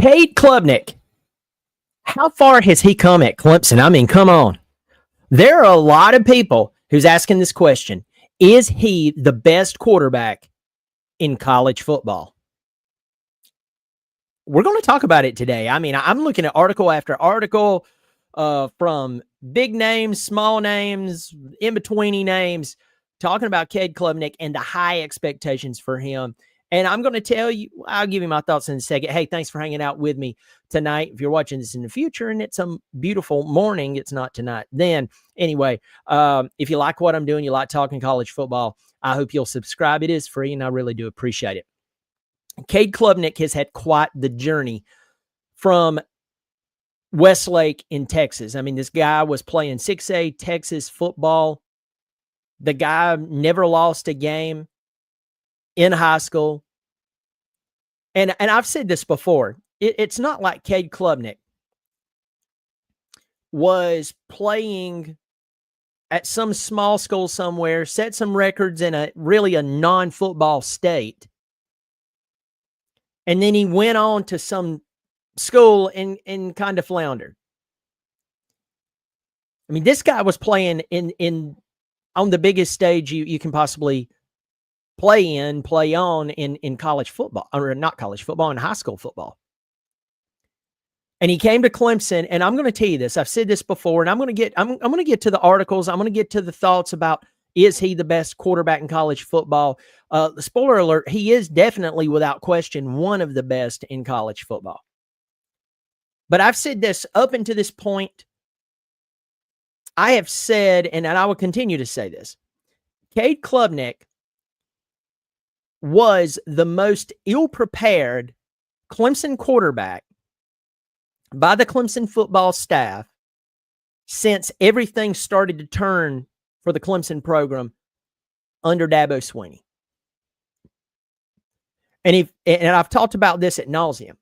Cade Klubnik, how far has he come at Clemson? I mean, come on. There are a lot of people who's asking this question. Is he the best quarterback in college football? We're going to talk about it today. I mean, I'm looking at article after article from big names, small names, in-betweeny names, talking about Cade Klubnik and the high expectations for him. And I'm going to tell you, I'll give you my thoughts in a second. Hey, thanks for hanging out with me tonight. If you're watching this in the future and it's a beautiful morning, it's not tonight. Then, anyway, if you like what I'm doing, you like talking college football, I hope you'll subscribe. It is free, and I really do appreciate it. Cade Klubnik has had quite the journey from Westlake in Texas. I mean, this guy was playing 6A Texas football. The guy never lost a game in high school. And I've said this before. It's not like Cade Klubnik was playing at some small school somewhere, set some records in a non-football state, and then he went on to some school and kind of floundered. I mean, this guy was playing on the biggest stage you can possibly play on in college football, or not college football, in high school football. And he came to Clemson, and I'm going to tell you this. I've said this before, and I'm going to get to the articles. I'm going to get to the thoughts about, is he the best quarterback in college football? Spoiler alert, he is definitely, without question, one of the best in college football. But I've said this up until this point. I have said, and I will continue to say this, Cade Klubnik was the most ill-prepared Clemson quarterback by the Clemson football staff since everything started to turn for the Clemson program under Dabo Swinney. And I've talked about this ad nauseum.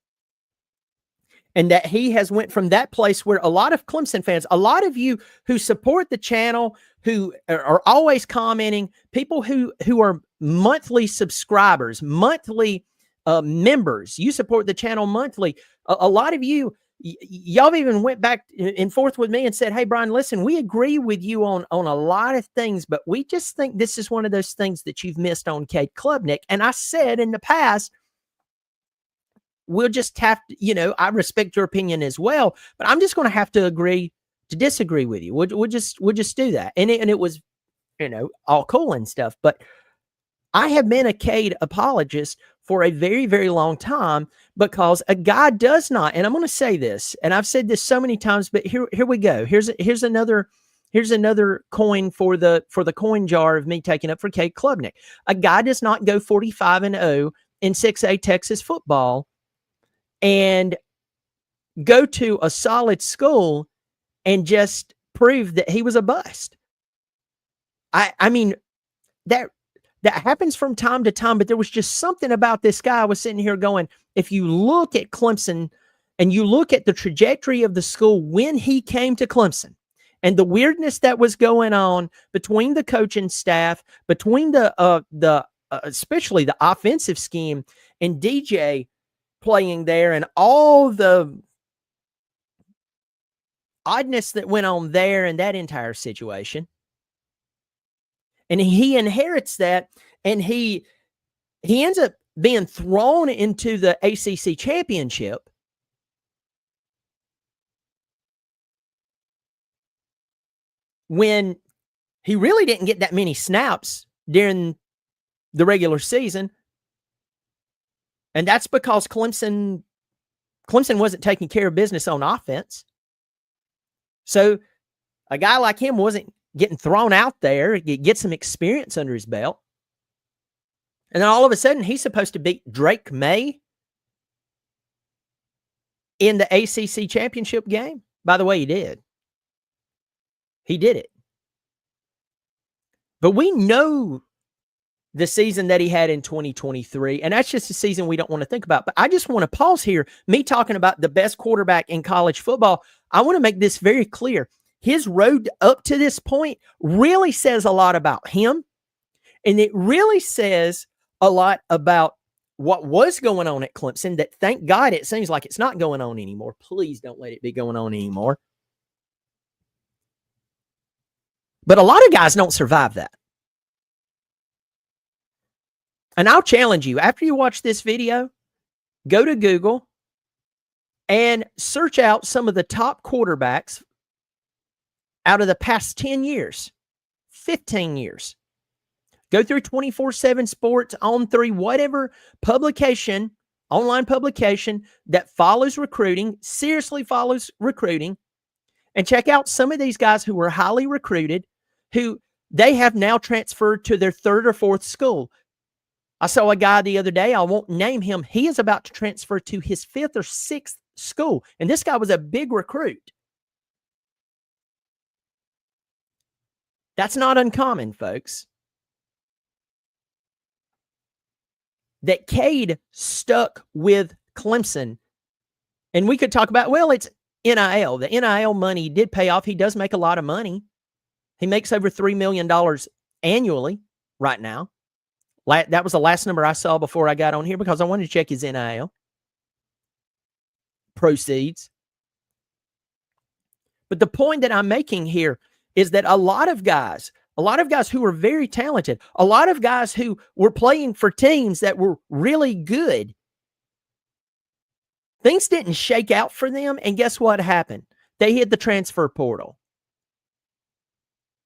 And that he has went from that place where a lot of Clemson fans, a lot of you who support the channel, who are always commenting, people who are monthly subscribers, monthly members, you support the channel monthly. A lot of you, y'all even went back and forth with me and said, hey, Brian, listen, we agree with you on a lot of things, but we just think this is one of those things that you've missed on Cade Klubnik. And I said in the past, we'll just have to, I respect your opinion as well, but I'm just going to have to agree to disagree with you. We'll just do that. And it was, all cool and stuff. But I have been a Cade apologist for a very, very long time, because a guy does not, and I'm going to say this, and I've said this so many times, but here we go. Here's another coin for the coin jar of me taking up for Cade Klubnik. A guy does not go 45-0 in 6A Texas football and go to a solid school and just prove that he was a bust. I mean, that happens from time to time, but there was just something about this guy. I was sitting here going, if you look at Clemson and you look at the trajectory of the school when he came to Clemson and the weirdness that was going on between the coaching staff, between the especially the offensive scheme and DJ playing there, and all the oddness that went on there in that entire situation. And he inherits that, and he ends up being thrown into the ACC championship. When he really didn't get that many snaps during the regular season. And that's because Clemson wasn't taking care of business on offense. So a guy like him wasn't getting thrown out there, get some experience under his belt. And then all of a sudden, he's supposed to beat Drake May in the ACC championship game. By the way, he did. He did it. But we know the season that he had in 2023, and that's just a season we don't want to think about. But I just want to pause here. Me talking about the best quarterback in college football, I want to make this very clear. His road up to this point really says a lot about him, and it really says a lot about what was going on at Clemson that, thank God, it seems like it's not going on anymore. Please don't let it be going on anymore. But a lot of guys don't survive that. And I'll challenge you, after you watch this video, go to Google and search out some of the top quarterbacks out of the past 10 years, 15 years. Go through 24/7 Sports, On3, whatever publication, online publication that follows recruiting, seriously follows recruiting, and check out some of these guys who were highly recruited, who they have now transferred to their third or fourth school. I saw a guy the other day, I won't name him, he is about to transfer to his fifth or sixth school, and this guy was a big recruit. That's not uncommon, folks. That Cade stuck with Clemson. And we could talk about, well, it's NIL. The NIL money did pay off. He does make a lot of money. He makes over $3 million annually right now. That was the last number I saw before I got on here because I wanted to check his NIL proceeds. But the point that I'm making here is that a lot of guys who were very talented, a lot of guys who were playing for teams that were really good, things didn't shake out for them. And guess what happened? They hit the transfer portal.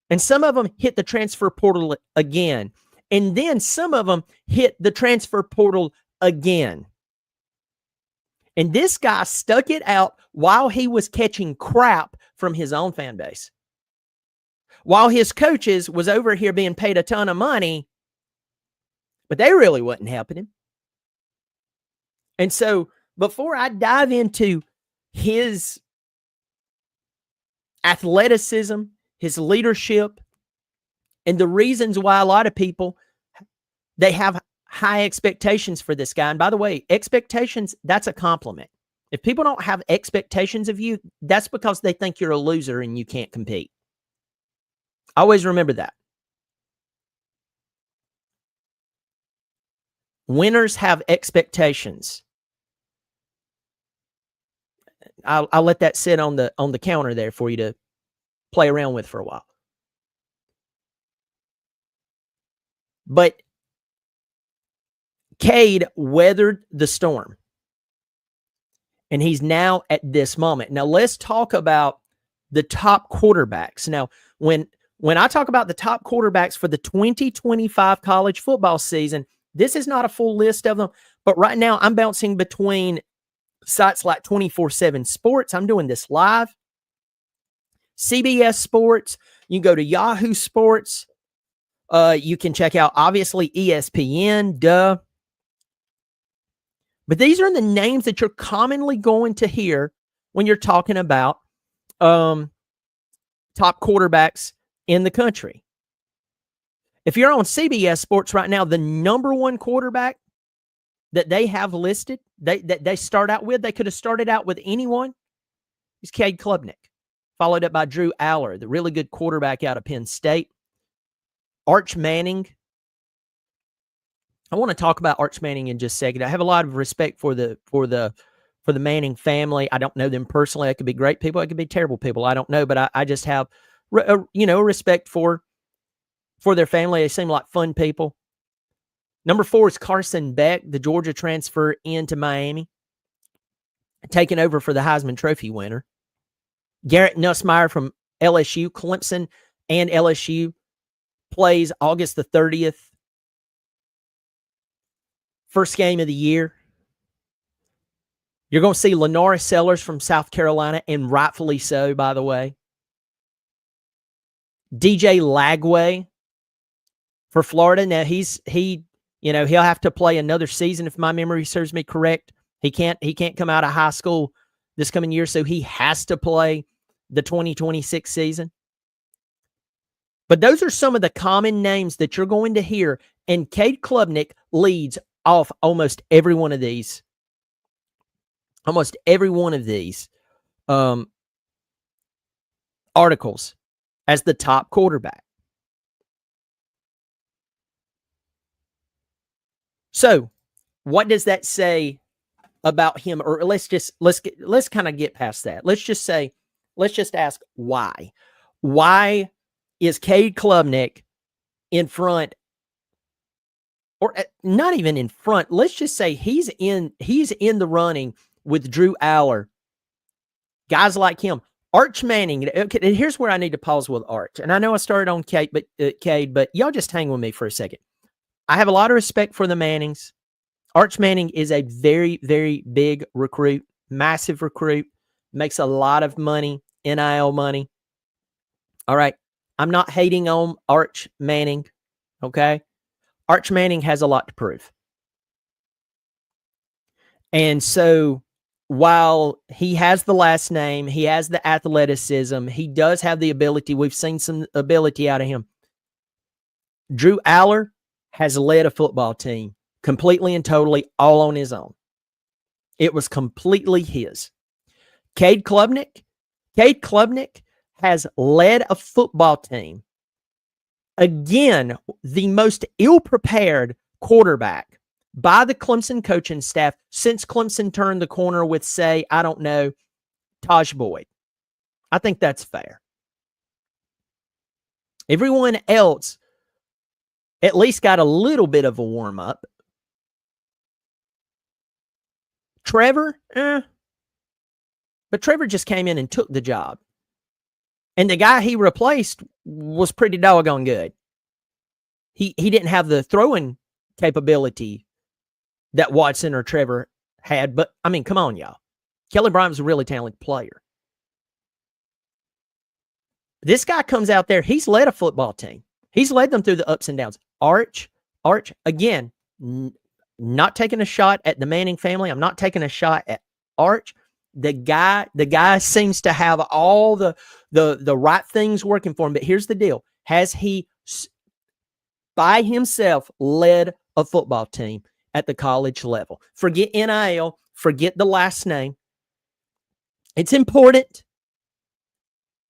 And some of them hit the transfer portal again. And then some of them hit the transfer portal again. And this guy stuck it out while he was catching crap from his own fan base. While his coaches was over here being paid a ton of money, but they really wasn't helping him. And so before I dive into his athleticism, his leadership, and the reasons why a lot of people, they have high expectations for this guy. And by the way, expectations, that's a compliment. If people don't have expectations of you, that's because they think you're a loser and you can't compete. Always remember that. Winners have expectations. I'll let that sit on the counter there for you to play around with for a while. But Cade weathered the storm. And he's now at this moment. Now let's talk about the top quarterbacks. Now, when I talk about the top quarterbacks for the 2025 college football season, this is not a full list of them, but right now I'm bouncing between sites like 24/7 Sports. I'm doing this live. CBS Sports. You can go to Yahoo Sports. You can check out, obviously, ESPN, duh. But these are the names that you're commonly going to hear when you're talking about top quarterbacks in the country. If you're on CBS Sports right now, the number one quarterback that they have listed, that they start out with, they could have started out with anyone, is Cade Klubnik, followed up by Drew Aller, the really good quarterback out of Penn State. Arch Manning. I want to talk about Arch Manning in just a second. I have a lot of respect for the Manning family. I don't know them personally. I could be great people. I could be terrible people. I don't know, but I just have respect for their family. They seem like fun people. Number 4 is Carson Beck, the Georgia transfer into Miami, taking over for the Heisman Trophy winner. Garrett Nussmeier from LSU, Clemson, and LSU plays August the 30th. First game of the year. You're going to see Lenora Sellers from South Carolina, and rightfully so, by the way. DJ Lagway for Florida. Now he'll have to play another season if my memory serves me correct. He can't come out of high school this coming year, so he has to play the 2026 season. But those are some of the common names that you're going to hear, and Cade Klubnik leads off almost every one of these. Almost every one of these articles as the top quarterback. So, what does that say about him? Or let's kind of get past that. Let's just ask why. Why is Cade Klubnik in front, or not even in front? Let's just say he's in the running with Drew Aller, guys like him. Arch Manning. Okay, here's where I need to pause with Arch. And I know I started on Cade, but y'all just hang with me for a second. I have a lot of respect for the Mannings. Arch Manning is a very, very big recruit, massive recruit, makes a lot of money, NIL money. All right. I'm not hating on Arch Manning, okay? Arch Manning has a lot to prove. And so while he has the last name, he has the athleticism, he does have the ability. We've seen some ability out of him. Drew Aller has led a football team completely and totally all on his own. It was completely his. Cade Klubnik has led a football team. Again, the most ill-prepared quarterback by the Clemson coaching staff since Clemson turned the corner with, say, I don't know, Taj Boyd. I think that's fair. Everyone else at least got a little bit of a warm-up. Trevor, but Trevor just came in and took the job. And the guy he replaced was pretty doggone good. He didn't have the throwing capability that Watson or Trevor had, but I mean, come on, y'all. Kelly Bryant was a really talented player. This guy comes out there, he's led a football team. He's led them through the ups and downs. Arch, again, not taking a shot at the Manning family. I'm not taking a shot at Arch. The guy seems to have all the right things working for him. But here's the deal. Has he, by himself, led a football team at the college level? Forget NIL. Forget the last name. It's important.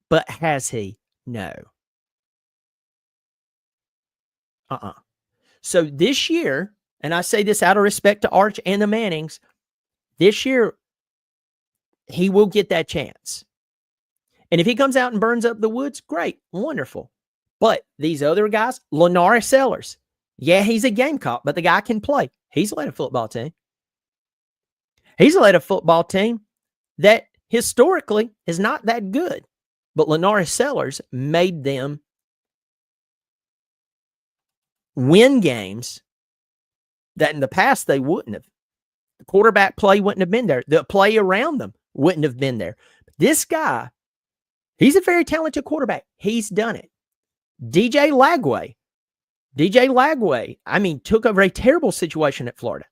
But has he? No. So this year, and I say this out of respect to Arch and the Mannings, this year, he will get that chance. And if he comes out and burns up the woods, great, wonderful. But these other guys, Lenora Sellers, yeah, he's a Gamecock, but the guy can play. He's led a football team. He's led a football team that historically is not that good. But Lenora Sellers made them win games that in the past they wouldn't have. The quarterback play wouldn't have been there. The play around them wouldn't have been there. This guy, he's a very talented quarterback. He's done it. DJ Lagway, I mean, took over a terrible situation at Florida.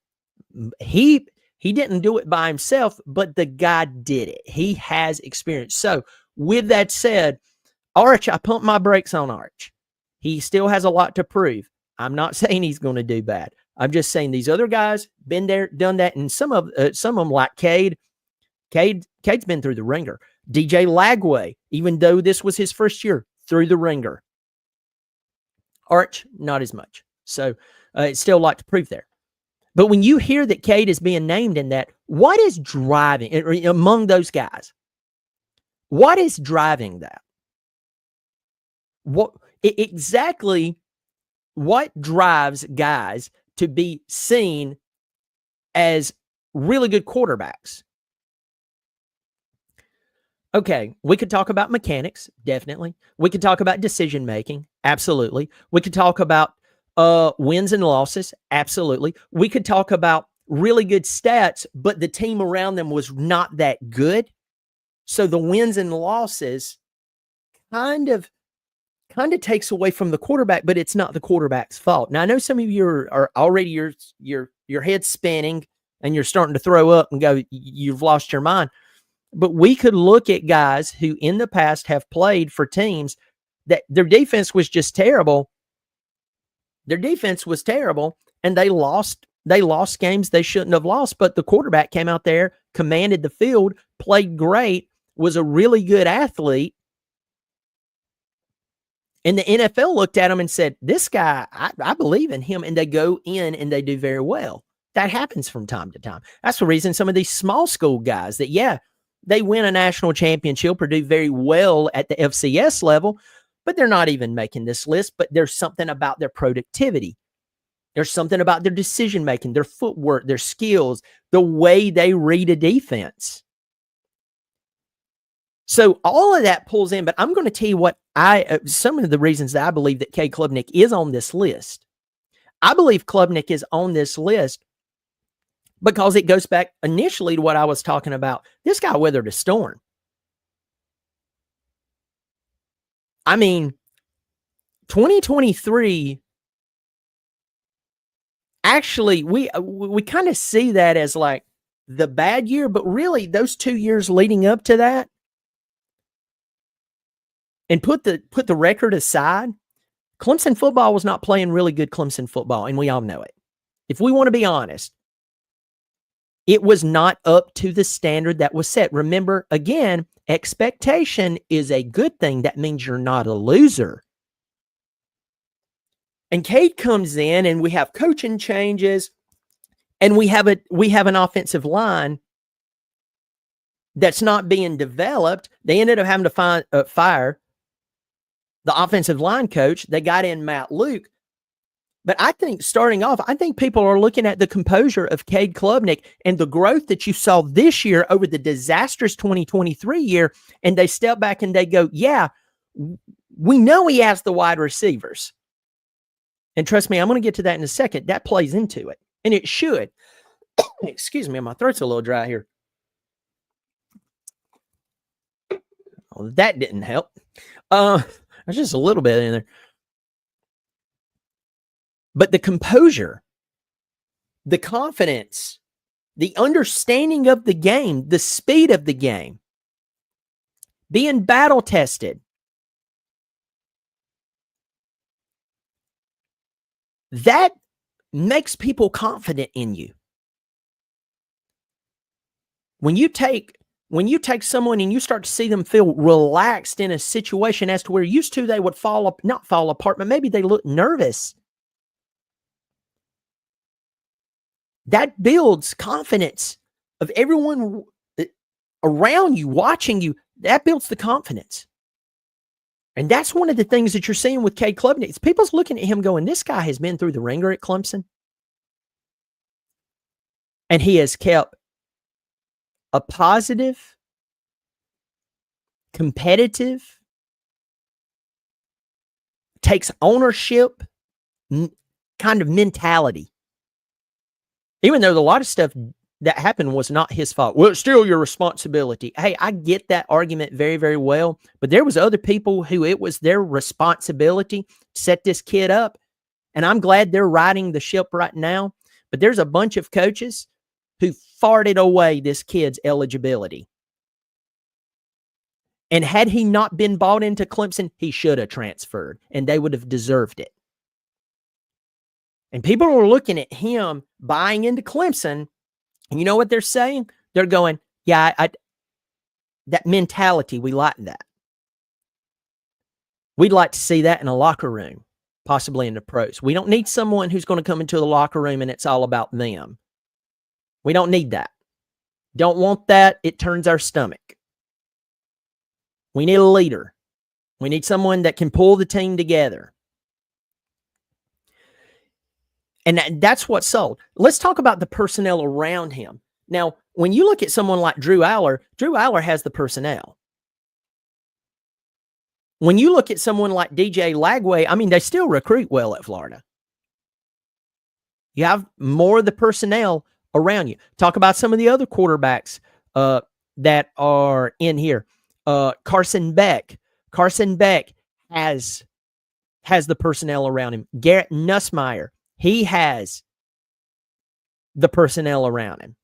He didn't do it by himself, but the guy did it. He has experience. So with that said, Arch, I pump my brakes on Arch. He still has a lot to prove. I'm not saying he's going to do bad. I'm just saying these other guys been there, done that, and some of them like Cade's been through the ringer. DJ Lagway, even though this was his first year, through the ringer. Arch, not as much. So it's still a lot to prove there. But when you hear that Cade is being named in that, what is driving among those guys? What is driving that? What drives guys to be seen as really good quarterbacks? Okay, we could talk about mechanics, definitely. We could talk about decision making, absolutely. We could talk about wins and losses, absolutely. We could talk about really good stats, but the team around them was not that good. So the wins and losses kind of takes away from the quarterback, but it's not the quarterback's fault. Now I know some of you are already your head's spinning and you're starting to throw up and go, you've lost your mind. But we could look at guys who in the past have played for teams that their defense was just terrible. Their defense was terrible and they lost games they shouldn't have lost, but the quarterback came out there, commanded the field, played great, was a really good athlete. And the NFL looked at him and said, this guy, I believe in him. And they go in and they do very well. That happens from time to time. That's the reason some of these small school guys that, yeah, they win a national championship or do very well at the FCS level, but they're not even making this list. But there's something about their productivity. There's something about their decision making, their footwork, their skills, the way they read a defense. So all of that pulls in, but I'm going to tell you what some of the reasons that I believe that Cade Klubnik is on this list. I believe Klubnik is on this list because it goes back initially to what I was talking about. This guy weathered a storm. I mean, 2023, actually, we kind of see that as like the bad year, but really those 2 years leading up to that, and put the record aside, Clemson football was not playing really good Clemson football, and we all know it. If we want to be honest, it was not up to the standard that was set. Remember, again, expectation is a good thing. That means you're not a loser. And Cade comes in, and we have coaching changes, and we have an offensive line that's not being developed. They ended up having to fire the offensive line coach. They got in Matt Luke. But I think starting off, I think people are looking at the composure of Cade Klubnik and the growth that you saw this year over the disastrous 2023 year, and they step back and they go, yeah, we know he has the wide receivers. And trust me, I'm going to get to that in a second. That plays into it, and it should. Excuse me, my throat's a little dry here. Oh, that didn't help. There's just a little bit in there. But the composure, the confidence, the understanding of the game, the speed of the game, being battle tested, that makes people confident in you. When you take someone and you start to see them feel relaxed in a situation as to where used to they would not fall apart, but maybe they look nervous. That builds confidence of everyone around you, watching you. That builds the confidence. And that's one of the things that you're seeing with Cade Klubnik. People's looking at him going, this guy has been through the ringer at Clemson. And he has kept a positive, competitive, takes ownership kind of mentality. Even though a lot of stuff that happened was not his fault. Well, it's still your responsibility. Hey, I get that argument very, very well. But there was other people who it was their responsibility to set this kid up. And I'm glad they're riding the ship right now. But there's a bunch of coaches who farted away this kid's eligibility. And had he not been bought into Clemson, he should have transferred. And they would have deserved it. And people are looking at him buying into Clemson, and you know what they're saying? They're going, yeah, that mentality, we like that. We'd like to see that in a locker room, possibly in the pros. We don't need someone who's going to come into the locker room and it's all about them. We don't need that. Don't want that. It turns our stomach. We need a leader. We need someone that can pull the team together. And that's what's sold. Let's talk about the personnel around him. Now, when you look at someone like Drew Aller has the personnel. When you look at someone like DJ Lagway, I mean, they still recruit well at Florida. You have more of the personnel around you. Talk about some of the other quarterbacks that are in here. Carson Beck. Carson Beck has the personnel around him. Garrett Nussmeier. He has the personnel around him.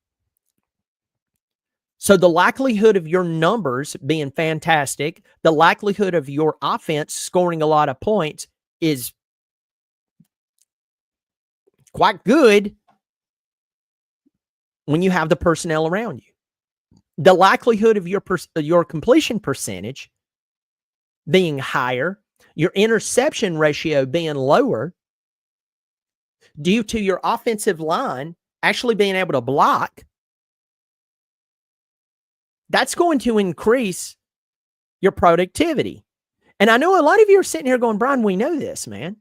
So the likelihood of your numbers being fantastic, the likelihood of your offense scoring a lot of points is quite good when you have the personnel around you. The likelihood of your completion percentage being higher, your interception ratio being lower, due to your offensive line actually being able to block, that's going to increase your productivity. And I know a lot of you are sitting here going, Brian, we know this, man.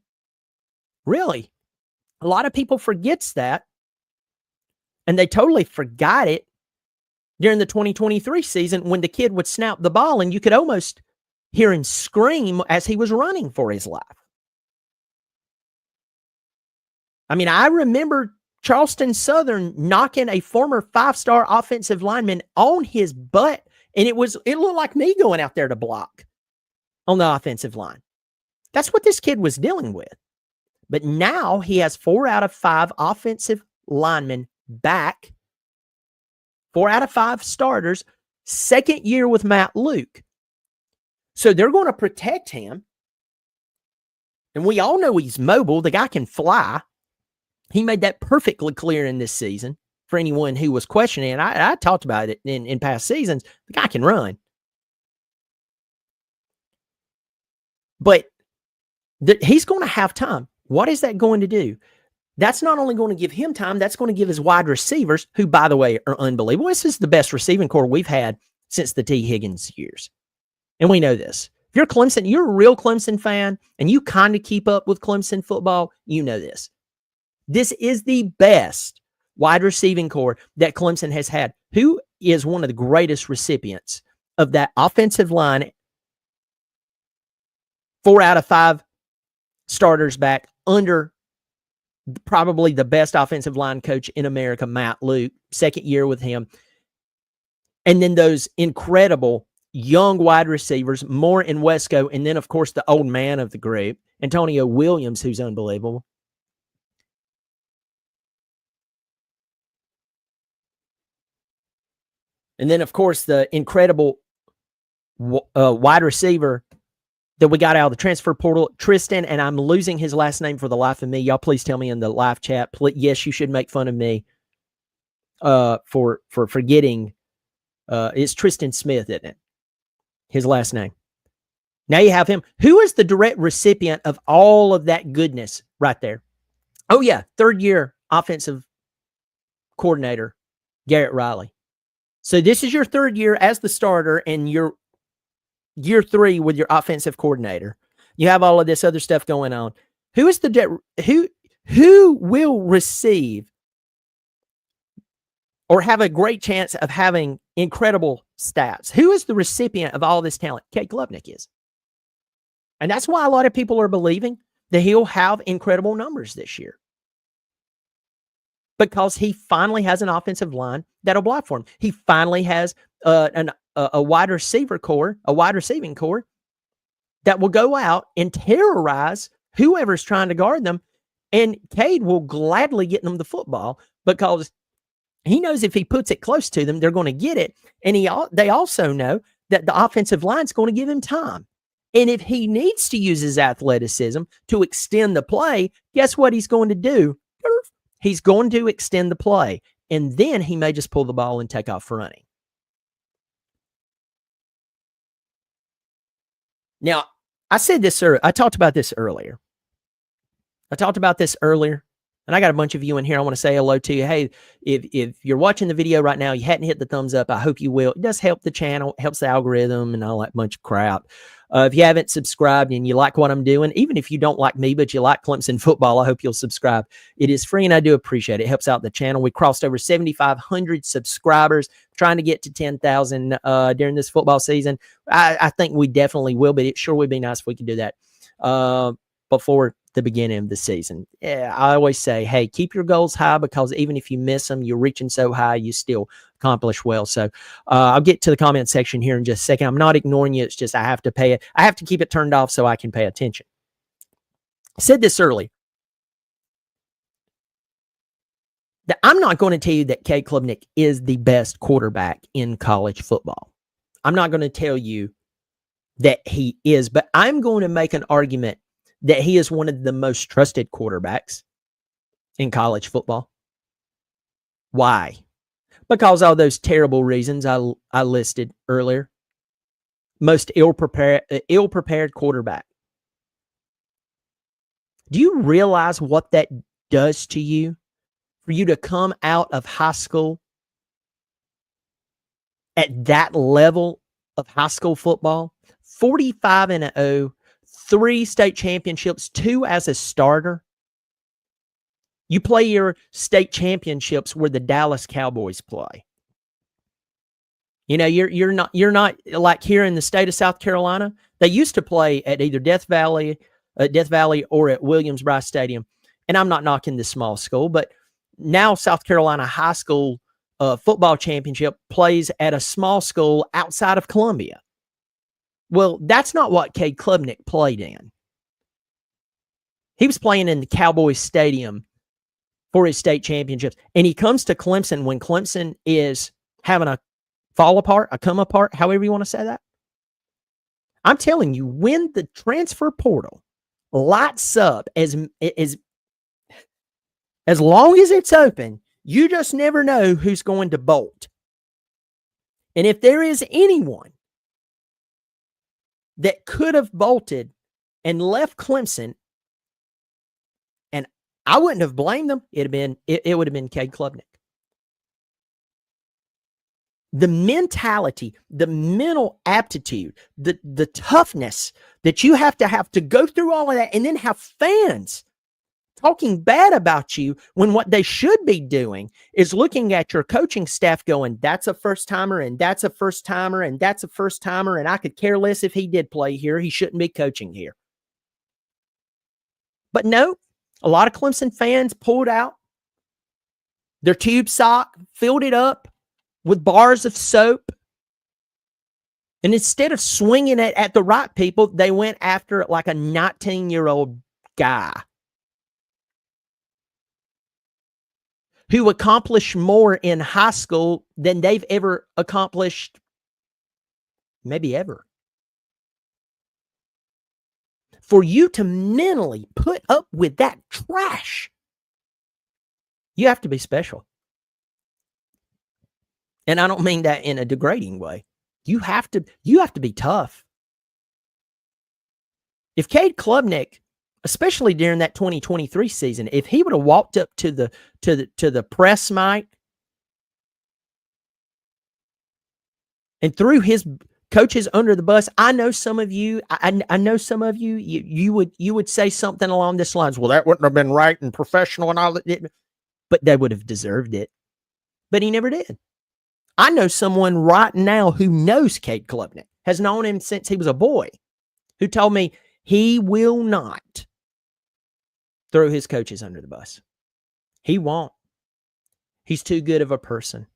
Really? A lot of people forgets that, and they totally forgot it during the 2023 season when the kid would snap the ball and you could almost hear him scream as he was running for his life. I mean, I remember Charleston Southern knocking a former 5-star offensive lineman on his butt, and it looked like me going out there to block on the offensive line. That's what this kid was dealing with. But now he has 4 out of 5 offensive linemen back, 4 out of 5 starters, second year with Matt Luke. So they're going to protect him. And we all know he's mobile. The guy can fly. He made that perfectly clear in this season for anyone who was questioning. And I talked about it in past seasons. The guy can run. But he's going to have time. What is that going to do? That's not only going to give him time, that's going to give his wide receivers, who, by the way, are unbelievable. This is the best receiving core we've had since the T. Higgins years. And we know this. If you're Clemson, you're a real Clemson fan, and you kind of keep up with Clemson football, you know this. This is the best wide receiving core that Clemson has had. Who is one of the greatest recipients of that offensive line? 4 out of 5 starters back under probably the best offensive line coach in America, Matt Luke, second year with him. And then those incredible young wide receivers, Moore and Wesco, and then, of course, the old man of the group, Antonio Williams, who's unbelievable. And then, of course, the incredible wide receiver that we got out of the transfer portal, Tristan, and I'm losing his last name for the life of me. Y'all please tell me in the live chat. Please, yes, you should make fun of me for forgetting. It's Tristan Smith, isn't it? His last name. Now you have him. Who is the direct recipient of all of that goodness right there? Oh, yeah, third-year offensive coordinator, Garrett Riley. So this is your third year as the starter, and your year 3 with your offensive coordinator. You have all of this other stuff going on. Who is who will receive or have a great chance of having incredible stats? Who is the recipient of all this talent? Cade Klubnik is. And that's why a lot of people are believing that he'll have incredible numbers this year. Because he finally has an offensive line that'll block for him. He finally has a wide receiver core, a wide receiving core that will go out and terrorize whoever's trying to guard them. And Cade will gladly get them the football because he knows if he puts it close to them, they're going to get it. And they also know that the offensive line's going to give him time. And if he needs to use his athleticism to extend the play, guess what he's going to do? He's going to extend the play. And then he may just pull the ball and take off running. Now, I talked about this earlier. And I got a bunch of you in here. I want to say hello to you. Hey, if you're watching the video right now, you hadn't hit the thumbs up, I hope you will. It does help the channel, helps the algorithm and all that bunch of crap. If you haven't subscribed and you like what I'm doing, even if you don't like me, but you like Clemson football, I hope you'll subscribe. It is free, and I do appreciate it. It helps out the channel. We crossed over 7,500 subscribers, trying to get to 10,000 during this football season. I think we definitely will, but it sure would be nice if we could do that before the beginning of the season. Yeah, I always say, hey, keep your goals high, because even if you miss them, you're reaching so high, you still accomplish well. So I'll get to the comment section here in just a second. I'm not ignoring you. It's just I have to keep it turned off so I can pay attention. I said this earlier. I'm not going to tell you that Cade Klubnik is the best quarterback in college football. I'm not going to tell you that he is, but I'm going to make an argument that he is one of the most trusted quarterbacks in college football. Why? Because all those terrible reasons I listed earlier. Most ill-prepared quarterback. Do you realize what that does to you for you to come out of high school at that level of high school football, 45-0, 3 state championships, 2 as a starter. You play your state championships where the Dallas Cowboys play. You know, you're not like here in the state of South Carolina. They used to play at either Death Valley or at Williams-Brice Stadium. And I'm not knocking this small school, but now South Carolina high school football championship plays at a small school outside of Columbia. Well, that's not what Cade Klubnik played in. He was playing in the Cowboys Stadium for his state championships. And he comes to Clemson when Clemson is having a fall apart, a come apart, however you want to say that. I'm telling you, when the transfer portal lights up as long as it's open, you just never know who's going to bolt. And if there is anyone that could have bolted and left Clemson, and I wouldn't have blamed them, it would have been Cade Klubnik. The mentality, the mental aptitude, the toughness that you have to go through all of that and then have fans talking bad about you when what they should be doing is looking at your coaching staff going, that's a first timer and that's a first timer and that's a first timer. And I could care less if he did play here. He shouldn't be coaching here. But no, a lot of Clemson fans pulled out their tube sock, filled it up with bars of soap. And instead of swinging it at the right people, they went after it like a 19-year-old guy who accomplished more in high school than they've ever accomplished, maybe ever. For you to mentally put up with that trash, you have to be special. And I don't mean that in a degrading way. You have to be tough. If Cade Klubnik, especially during that 2023 season, if he would have walked up to the press mic and threw his coaches under the bus, I know some of you, you would say something along this lines. Well, that wouldn't have been right and professional and all that, but they would have deserved it. But he never did. I know someone right now who knows Cade Klubnik, has known him since he was a boy, who told me he will not throw his coaches under the bus. He won't. He's too good of a person.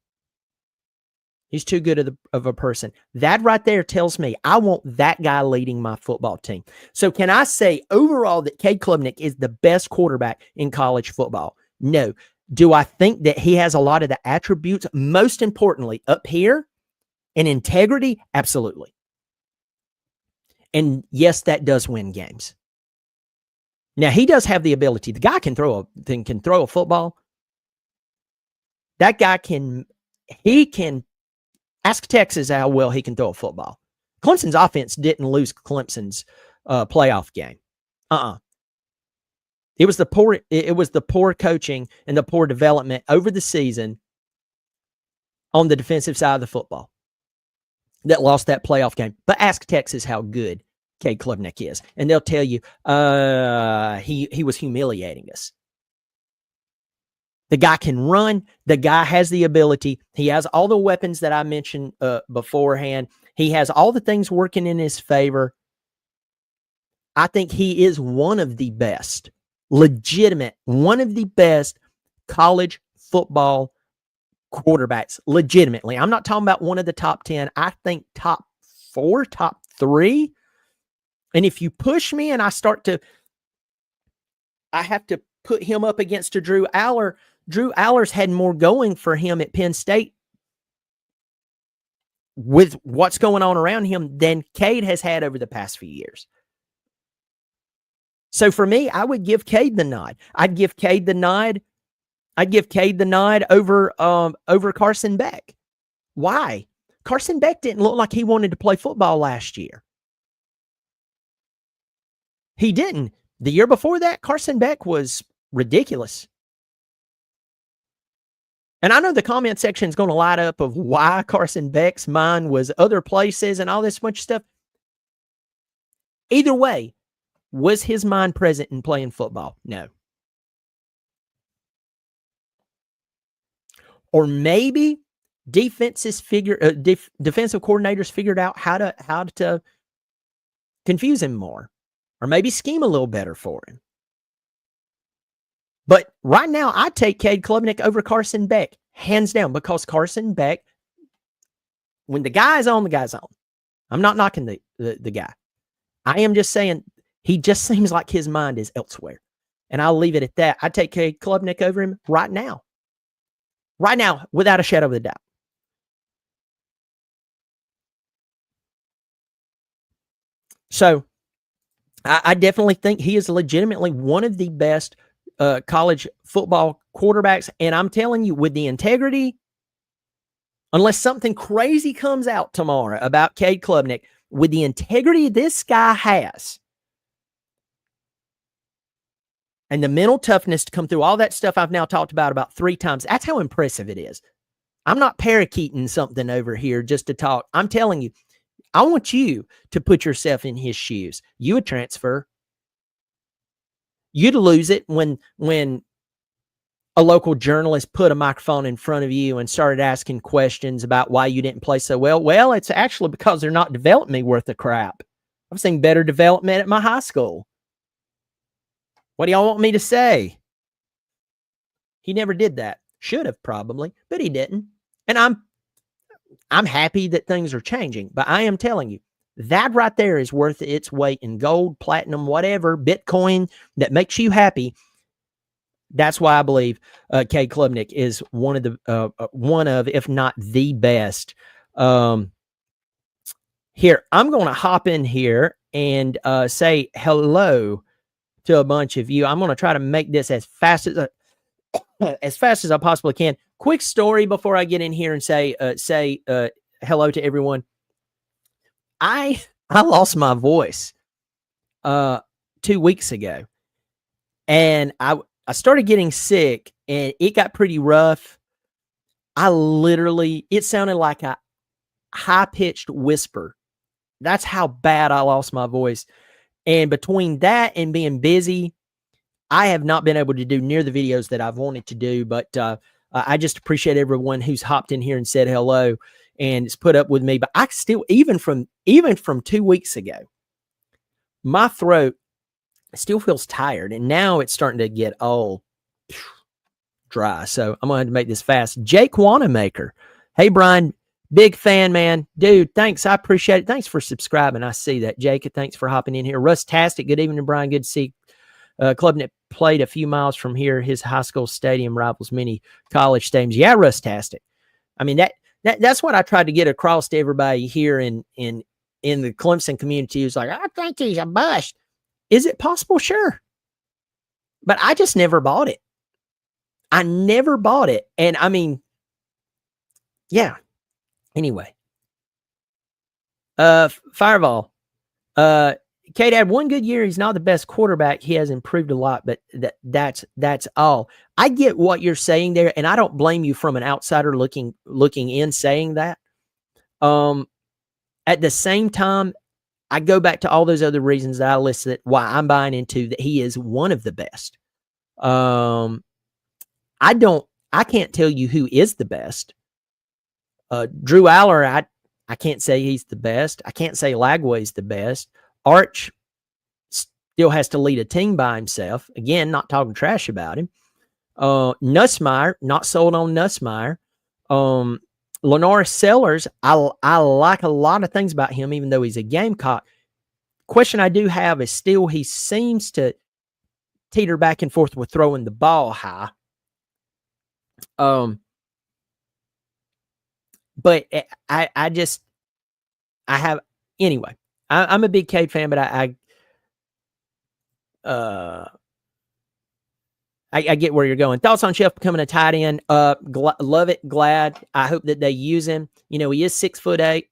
He's too good of a person. That right there tells me I want that guy leading my football team. So can I say overall that Cade Klubnik is the best quarterback in college football? No. Do I think that he has a lot of the attributes, most importantly, up here, and integrity? Absolutely. And yes, that does win games. Now, he does have the ability. The guy can throw a football. That guy can ask Texas how well he can throw a football. Clemson's offense didn't lose Clemson's playoff game. It was the poor coaching and the poor development over the season on the defensive side of the football that lost that playoff game. But ask Texas how good Cade Klubnik is, and they'll tell you he was humiliating us. The guy can run. The guy has the ability. He has all the weapons that I mentioned beforehand. He has all the things working in his favor. I think he is one of the best, one of the best college football quarterbacks, legitimately. I'm not talking about one of the top 10. I think top 4, top 3. And if you push me and I have to put him up against a Drew Aller. Drew Aller's had more going for him at Penn State with what's going on around him than Cade has had over the past few years. So for me, I would give Cade the nod. I'd give Cade the nod over Carson Beck. Why? Carson Beck didn't look like he wanted to play football last year. He didn't. The year before that, Carson Beck was ridiculous. And I know the comment section is going to light up of why Carson Beck's mind was other places and all this bunch of stuff. Either way, was his mind present in playing football? No. Or maybe defensive coordinators figured out how to confuse him more, or maybe scheme a little better for him. But right now, I take Cade Klubnik over Carson Beck, hands down, because Carson Beck, when the guy's on, the guy's on. I'm not knocking the guy. I am just saying he just seems like his mind is elsewhere. And I'll leave it at that. I take Cade Klubnik over him right now. Right now, without a shadow of a doubt. So I definitely think he is legitimately one of the best college football quarterbacks. And I'm telling you, with the integrity, unless something crazy comes out tomorrow about Cade Klubnik, with the integrity this guy has and the mental toughness to come through all that stuff I've now talked about 3 times, that's how impressive it is. I'm not parakeeting something over here just to talk. I'm telling you, I want you to put yourself in his shoes. You would transfer. You'd lose it when a local journalist put a microphone in front of you and started asking questions about why you didn't play so well. Well, it's actually because they're not developing me worth of crap. I've seen better development at my high school. What do y'all want me to say? He never did that. Should have probably, but he didn't. And I'm happy that things are changing, but I am telling you, that right there is worth its weight in gold, platinum, whatever, Bitcoin that makes you happy. That's why I believe Cade Klubnik is one of, if not the best. Here, I'm going to hop in here and say hello to a bunch of you. I'm going to try to make this as fast as I possibly can. Quick story before I get in here and say hello to everyone. I lost my voice 2 weeks ago, and I started getting sick, and it got pretty rough. It sounded like a high-pitched whisper. That's how bad I lost my voice. And between that and being busy, I have not been able to do near the videos that I've wanted to do, but I just appreciate everyone who's hopped in here and said hello and has put up with me. But I still, even from 2 weeks ago, my throat still feels tired, and now it's starting to get all dry. So I'm going to have to make this fast. Jake Wanamaker. Hey, Brian. Big fan, man. Dude, thanks. I appreciate it. Thanks for subscribing. I see that. Jake, thanks for hopping in here. Russ-tastic. Good evening, Brian. Good to see Klubnik played a few miles from here. His high school stadium rivals many college stadiums. Yeah, Russ-tastic. I mean, that's what I tried to get across to everybody here in the Clemson community. Who's like, I think he's a bust. Is it possible? Sure. But I just never bought it. I never bought it. And I mean, yeah. Anyway. Fireball. Cade had one good year. He's not the best quarterback. He has improved a lot, but that's all. I get what you're saying there, and I don't blame you from an outsider looking in saying that. At the same time, I go back to all those other reasons that I listed why I'm buying into that he is one of the best. I can't tell you who is the best. Drew Aller, I can't say he's the best. I can't say Lagway's the best. Arch still has to lead a team by himself. Again, not talking trash about him. Nussmeier, not sold on Nussmeier. Lenore Sellers, I like a lot of things about him, even though he's a Gamecock. Question I do have is still he seems to teeter back and forth with throwing the ball high. But anyway, I'm a big Cade fan, but I get where you're going. Thoughts on Chef becoming a tight end? Love it. Glad. I hope that they use him. You know, he is 6'8",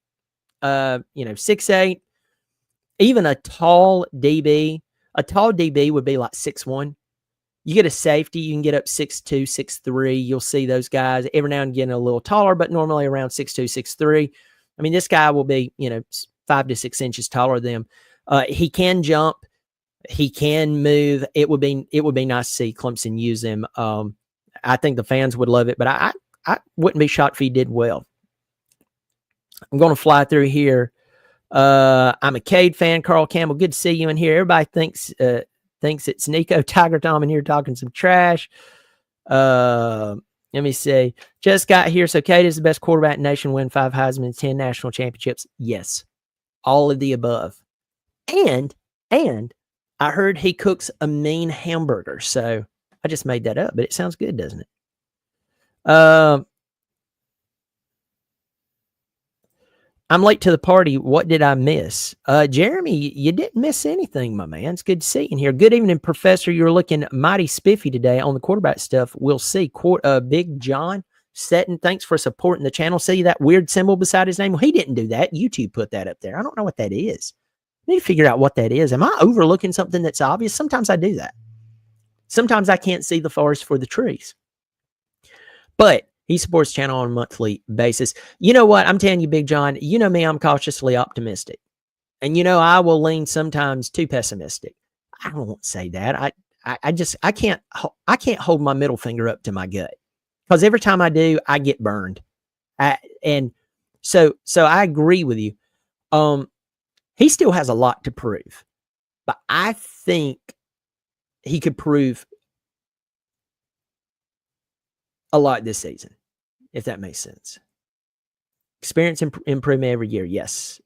6'8". Even a tall DB would be like 6'1". You get a safety, you can get up 6'2", 6'3". You'll see those guys every now and again a little taller, but normally around 6'2", 6'3". I mean, this guy will be, 5 to 6 inches taller than him. He can jump. He can move. It would be nice to see Clemson use him. I think the fans would love it, but I wouldn't be shocked if he did well. I'm going to fly through here. I'm a Cade fan, Carl Campbell. Good to see you in here. Everybody thinks it's Nico Tiger Tom in here talking some trash. Let me see. Just got here. So Cade is the best quarterback in the nation, win 5 Heisman, 10 national championships. Yes. All of the above. And I heard he cooks a mean hamburger. So I just made that up, but it sounds good, doesn't it? I'm late to the party. What did I miss? Jeremy, you didn't miss anything, my man. It's good to see you in here. Good evening, Professor. You're looking mighty spiffy today on the quarterback stuff. We'll see. Big John Setton, thanks for supporting the channel. See that weird symbol beside his name? Well, he didn't do that. YouTube put that up there. I don't know what that is. I need to figure out what that is. Am I overlooking something that's obvious? Sometimes I do that. Sometimes I can't see the forest for the trees. But he supports the channel on a monthly basis. You know what? I'm telling you, Big John, you know me, I'm cautiously optimistic. And I will lean sometimes too pessimistic. I won't say that. I can't hold my middle finger up to my gut. Because every time I do, I get burned. So I agree with you. He still has a lot to prove. But I think he could prove a lot this season, if that makes sense. Experience improvement every year. Yes.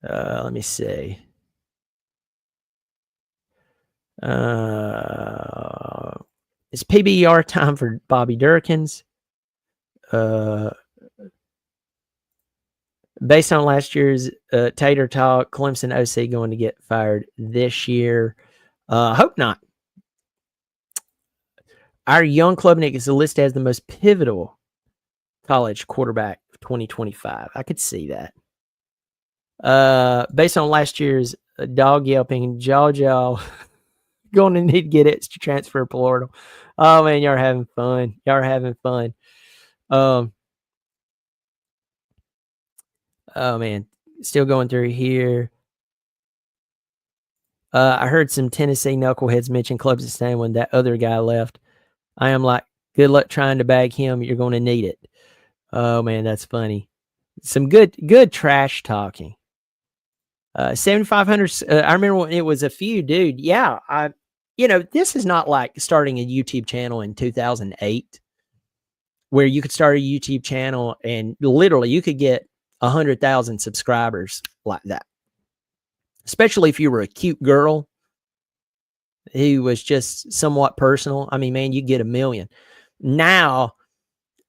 Let me see. It's PBR time for Bobby Durkins. Based on last year's Tater Talk, Clemson OC going to get fired this year. Hope not. Our young Klubnik is listed as the most pivotal college quarterback of 2025. I could see that. Based on last year's dog yelping, jaw, going to need to get it to transfer portal. Oh, man, y'all are having fun. Oh, man, still going through here. I heard some Tennessee knuckleheads mention Clemson stand when that other guy left. I am like, good luck trying to bag him. You're going to need it. Oh, man, that's funny. Some good trash talking. 7,500. I remember when it was a few, dude. Yeah, this is not like starting a YouTube channel in 2008 where you could start a YouTube channel and literally you could get 100,000 subscribers like that. Especially if you were a cute girl who was just somewhat personal. I mean, man, you get 1 million. Now,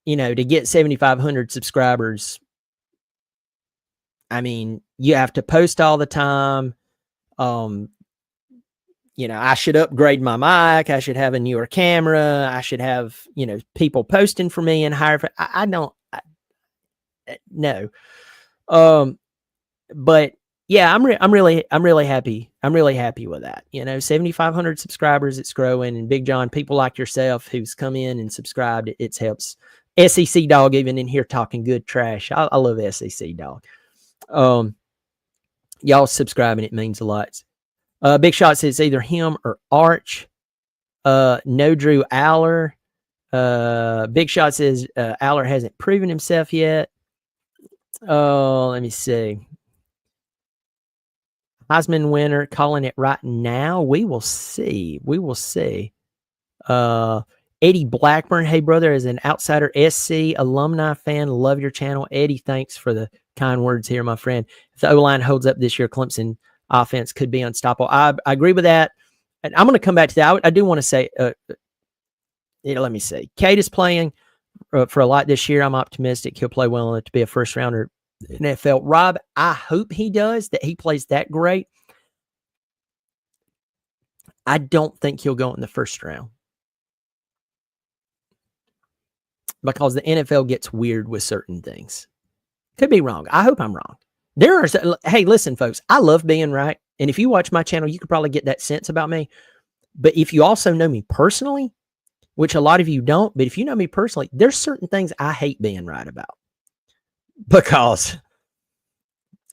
to get 7,500 subscribers, I mean, you have to post all the time. I should upgrade my mic. I should have a newer camera. I should have, people posting for me and hire. No. But yeah, I'm really happy. I'm really happy with that. 7,500 subscribers. It's growing. And Big John, people like yourself who's come in and subscribed, it helps. SEC Dog even in here talking good trash. I love SEC Dog. Y'all subscribing, it means a lot. Big Shot says either him or Arch. No Drew Aller. Big Shot says Aller hasn't proven himself yet. Let me see. Heisman winner, calling it right now. We will see. Eddie Blackburn, hey brother, as an outsider SC alumni fan, love your channel. Eddie, thanks for the kind words here, my friend. If the O-line holds up this year, Clemson offense could be unstoppable. I agree with that. And I'm going to come back to that. I do want to say, let me see. Cade is playing for a lot this year. I'm optimistic he'll play well enough to be a first rounder in NFL. Rob, I hope he does, that he plays that great. I don't think he'll go in the first round because the NFL gets weird with certain things. Could be wrong. I hope I'm wrong. Hey, listen, folks, I love being right. And if you watch my channel, you could probably get that sense about me. But if you also know me personally, which a lot of you don't, but if you know me personally, there's certain things I hate being right about. Because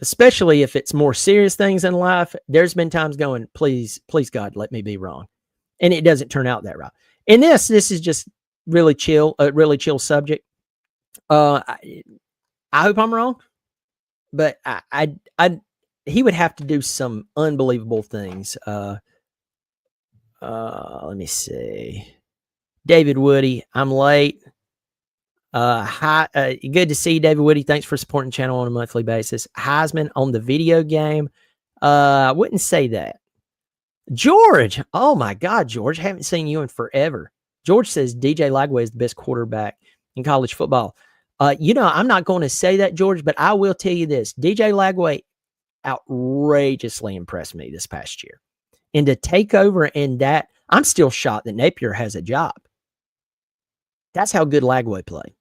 especially if it's more serious things in life, there's been times going, please, God, let me be wrong. And it doesn't turn out that right. And this is just really chill, a really chill subject. I hope I'm wrong, but he would have to do some unbelievable things. Let me see. David Woody, I'm late. Hi, good to see you, David Woody. Thanks for supporting the channel on a monthly basis. Heisman on the video game. I wouldn't say that. George, oh my God, George, haven't seen you in forever. George says DJ Lagway is the best quarterback in college football. I'm not going to say that, George, but I will tell you this: DJ Lagway outrageously impressed me this past year, and to take over in that, I'm still shocked that Napier has a job. That's how good Lagway played.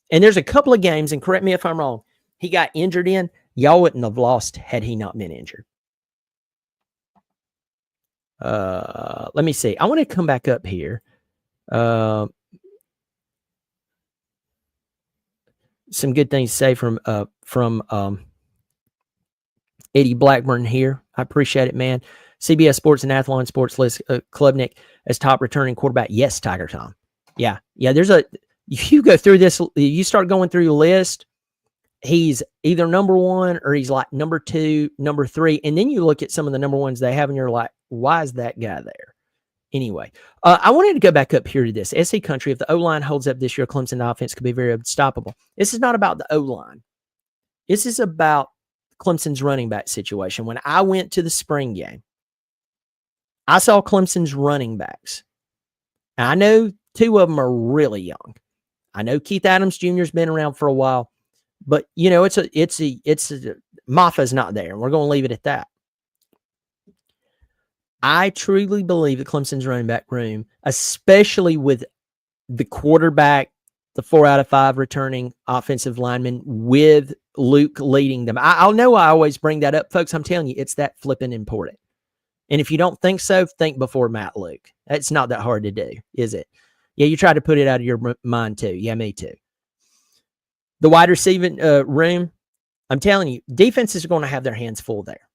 And there's a couple of games, and correct me if I'm wrong, he got injured in. Y'all wouldn't have lost had he not been injured. Let me see. I want to come back up here. Some good things to say from Eddie Blackburn here. I appreciate it, man. CBS Sports and Athlon Sports list Klubnik as top returning quarterback. Yes, Tiger Tom. Yeah. You go through this, you start going through your list, he's either number one or he's like number two, number three. And then you look at some of the number ones they have and you're like, why is that guy there? Anyway, I wanted to go back up here to this. SC Country, if the O-line holds up this year, Clemson offense could be very unstoppable. This is not about the O-line. This is about Clemson's running back situation. When I went to the spring game, I saw Clemson's running backs. And I know two of them are really young. I know Keith Adams Jr. has been around for a while, but Maffa's not there, and we're going to leave it at that. I truly believe that Clemson's running back room, especially with the quarterback, the 4 out of 5 returning offensive linemen with Luke leading them. I know I always bring that up, folks. I'm telling you, it's that flipping important. And if you don't think so, think before Matt Luke. It's not that hard to do, is it? Yeah, you try to put it out of your mind too. Yeah, me too. The wide receiving room, I'm telling you, defenses are going to have their hands full there.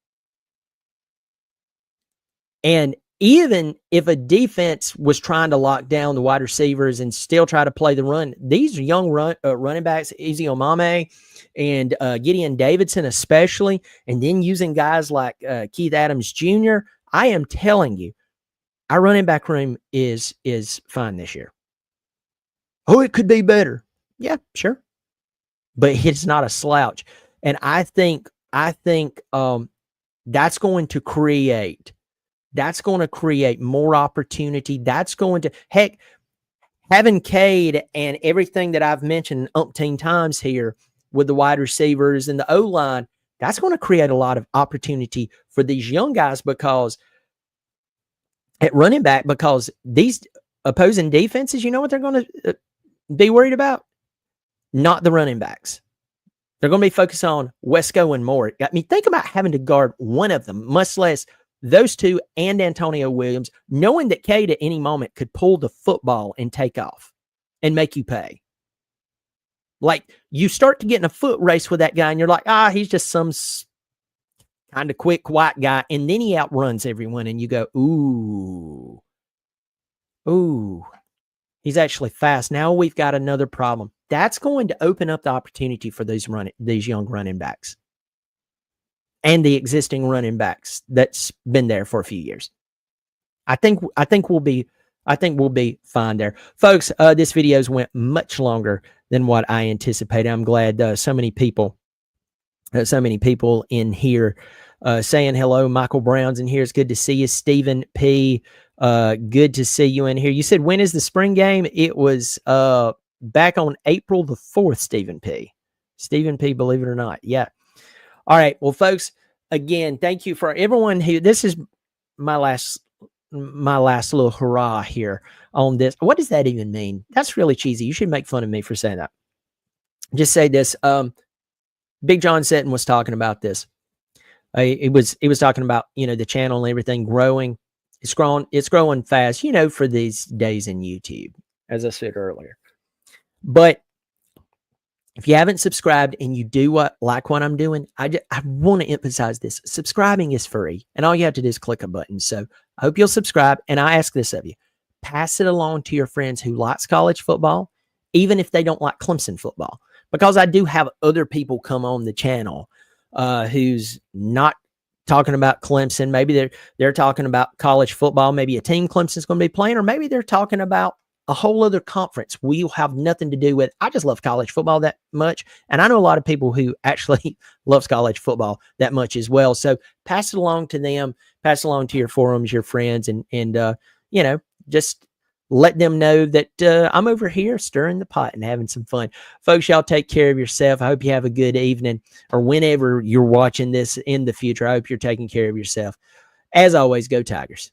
And even if a defense was trying to lock down the wide receivers and still try to play the run, these young running backs, Izzy Omame and Gideon Davidson especially, and then using guys like Keith Adams Jr., I am telling you, our running back room is fine this year. Oh, it could be better. Yeah, sure. But it's not a slouch. And I think that's going to create more opportunity. That's going to, heck, having Cade and everything that I've mentioned umpteen times here with the wide receivers and the O-line, that's going to create a lot of opportunity for these young guys because at running back, because these opposing defenses, you know what they're going to be worried about? Not the running backs. They're going to be focused on Wesco and Moore. I mean, think about having to guard one of them, much less those two and Antonio Williams, knowing that Cade at any moment could pull the football and take off and make you pay. Like, you start to get in a foot race with that guy, and you're like, he's just some kind of quick, white guy. And then he outruns everyone, and you go, ooh, he's actually fast. Now we've got another problem. That's going to open up the opportunity for these young running backs and the existing running backs that's been there for a few years. I think we'll be fine there, folks. This video's went much longer than what I anticipated. I'm glad so many people in here saying hello. Michael Brown's in here. It's good to see you. Stephen P. Good to see you in here. You said, when is the spring game? It was back on April the 4th, Stephen P. Stephen P, believe it or not. Yeah. All right. Well, folks, again, thank you for everyone who, this is my last little hurrah here on this. What does that even mean? That's really cheesy. You should make fun of me for saying that. Just say this. Big John Setton was talking about this. He was talking about, the channel and everything growing. It's growing fast, for these days in YouTube, as I said earlier. But if you haven't subscribed and you do like what I'm doing, I want to emphasize this. Subscribing is free, and all you have to do is click a button. So I hope you'll subscribe, and I ask this of you. Pass it along to your friends who likes college football, even if they don't like Clemson football, because I do have other people come on the channel who's not talking about Clemson. Maybe they're talking about college football, maybe a team Clemson's going to be playing, or maybe they're talking about a whole other conference we'll have nothing to do with. I just love college football that much. And I know a lot of people who actually loves college football that much as well. So pass it along to them, pass it along to your forums, your friends, and just let them know that I'm over here stirring the pot and having some fun. Folks, y'all take care of yourself. I hope you have a good evening, or whenever you're watching this in the future. I hope you're taking care of yourself. As always, go Tigers.